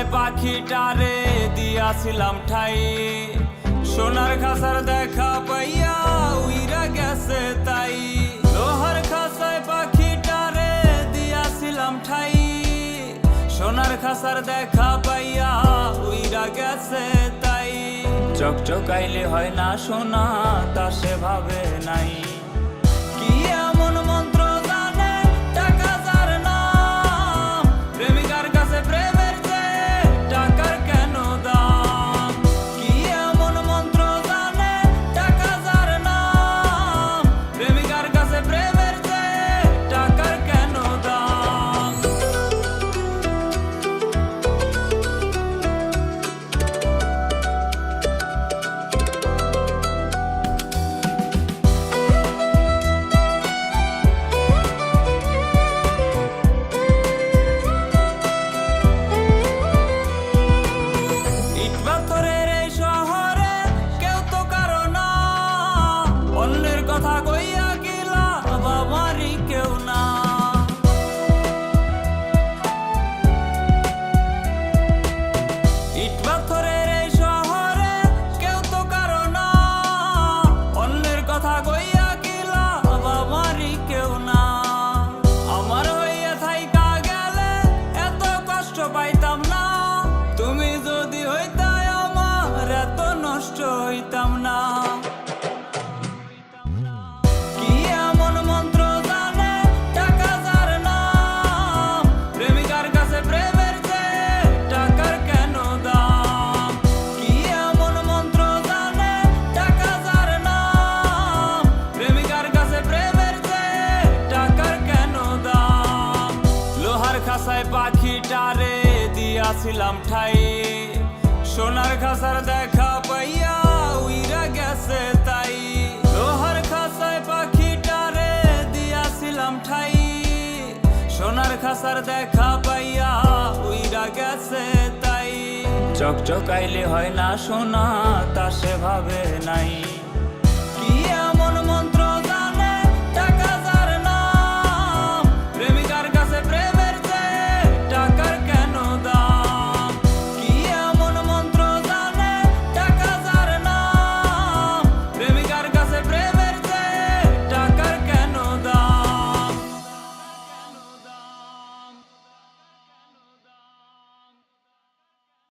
খাসায় পাখিটারে দিয়াছিলাম ঠাই, সোনার খাসার দেখা পাইয়া উইরা গেছে তাই। লোহার খাসায় পাখিটারে দিয়াছিলাম ঠাই, সোনার খাসার দেখা পাইয়া উইরা গেছে তাই। চকচকাইলে হয় না সোনা তা সে ভাবে নাই, কি এমন মন্ত্র জানে টাকা যার নাম, প্রেমিকার কাছে প্রেমের চেয়ে টাকার কেন দাম। কি এমন মন্ত্র জানে টাকা যার নাম, প্রেমিকার কাছে প্রেমের চেয়ে টাকার কেন দাম। কথা কইয়া গেলা বাবারই কেউ না, ইট পাথরের এই শহরে কেউ তো কারো না, অন্যের কথা কইয়া গেলা বাবারই কেউ না। আমার হইয়া থাইকা গেলে এত কষ্ট পাইতাম না, তুমি যদি হইতাই আমার এত নষ্ট হইতাম না। খাসায় পাখিটারে দিয়াছিলাম ঠাই, সোনার খাসার দেখা পাইয়া উইরা গেছে তাই। লোহার খাসায় পাখিটারে দিয়াছিলাম ঠাই, সোনার খাসার দেখা পাইয়া উইরা গেছে তাই। চকচকাইলে হয় না সোনা তা সে ভাবে নাই।